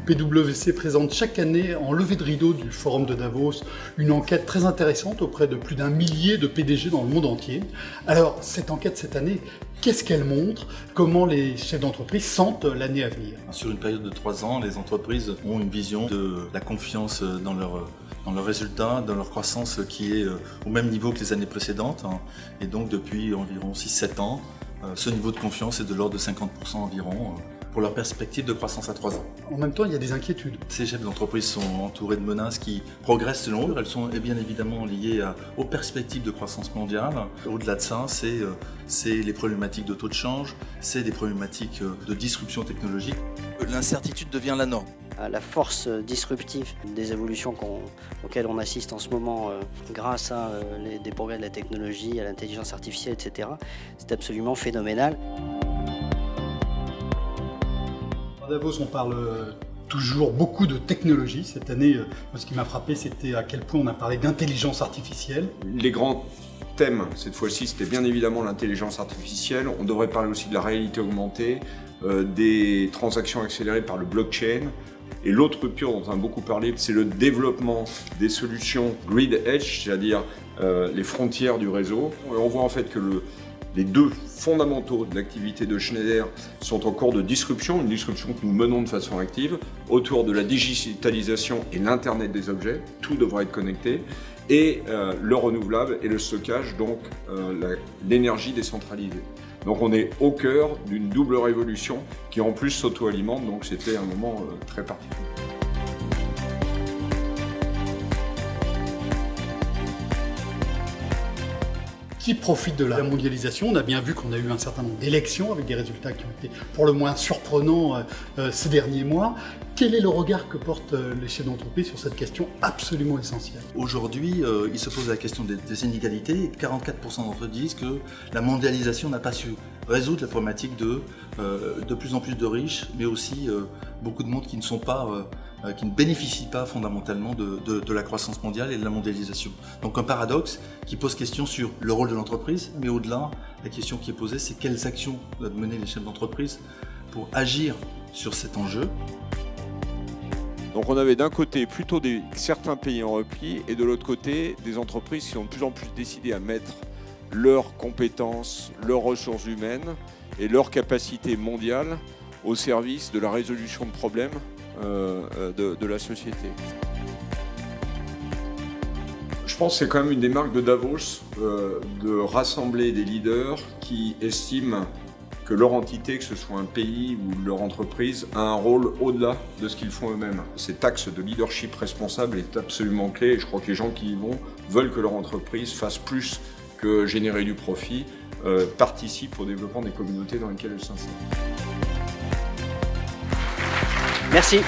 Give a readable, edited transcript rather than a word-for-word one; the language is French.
PwC présente chaque année en levée de rideau du Forum de Davos une enquête très intéressante auprès de plus d'1 millier de PDG dans le monde entier. Alors, cette enquête cette année, qu'est-ce qu'elle montre? Comment les chefs d'entreprise sentent l'année à venir? Sur une période de 3 ans, les entreprises ont une vision de la confiance dans leurs résultats, dans leur croissance qui est au même niveau que les années précédentes. Et donc depuis environ 6-7 ans, ce niveau de confiance est de l'ordre de 50% environ pour leur perspective de croissance à 3 ans. En même temps, il y a des inquiétudes. Ces chefs d'entreprise sont entourés de menaces qui progressent selon eux. Elles sont bien évidemment liées aux perspectives de croissance mondiale. Au-delà de ça, c'est les problématiques de taux de change, c'est des problématiques de disruption technologique. L'incertitude devient la norme. La force disruptive des évolutions auxquelles on assiste en ce moment grâce à des progrès de la technologie, à l'intelligence artificielle, etc., c'est absolument phénoménal. À Davos, on parle toujours beaucoup de technologie. Cette année, ce qui m'a frappé, c'était à quel point on a parlé d'intelligence artificielle. Les grands thèmes, cette fois-ci, c'était bien évidemment l'intelligence artificielle. On devrait parler aussi de la réalité augmentée, des transactions accélérées par le blockchain. Et l'autre rupture dont on a beaucoup parlé, c'est le développement des solutions grid edge, c'est-à-dire les frontières du réseau. Et on voit en fait que les deux fondamentaux de l'activité de Schneider sont en cours de disruption, une disruption que nous menons de façon active, autour de la digitalisation et l'Internet des objets, tout devra être connecté, et le renouvelable et le stockage, donc l'énergie décentralisée. Donc on est au cœur d'une double révolution qui en plus s'auto-alimente, donc c'était un moment très particulier. Qui profite de la mondialisation. On a bien vu qu'on a eu un certain nombre d'élections avec des résultats qui ont été pour le moins surprenants ces derniers mois. Quel est le regard que portent les chefs d'entreprise sur cette question absolument essentielle? Aujourd'hui, il se pose la question des inégalités. 44% d'entre eux disent que la mondialisation n'a pas su résoudre la problématique de plus en plus de riches, mais aussi beaucoup de monde qui ne bénéficient pas fondamentalement de la croissance mondiale et de la mondialisation. Donc un paradoxe qui pose question sur le rôle de l'entreprise, mais au-delà, la question qui est posée, c'est quelles actions doivent mener les chefs d'entreprise pour agir sur cet enjeu. Donc on avait d'un côté plutôt certains pays en repli et de l'autre côté des entreprises qui ont de plus en plus décidé à mettre leurs compétences, leurs ressources humaines et leurs capacités mondiales au service de la résolution de problèmes de la société. Je pense que c'est quand même une des marques de Davos de rassembler des leaders qui estiment que leur entité, que ce soit un pays ou leur entreprise, a un rôle au-delà de ce qu'ils font eux-mêmes. Cet axe de leadership responsable est absolument clé et je crois que les gens qui y vont veulent que leur entreprise fasse plus que générer du profit, participe au développement des communautés dans lesquelles elle s'insère. Merci.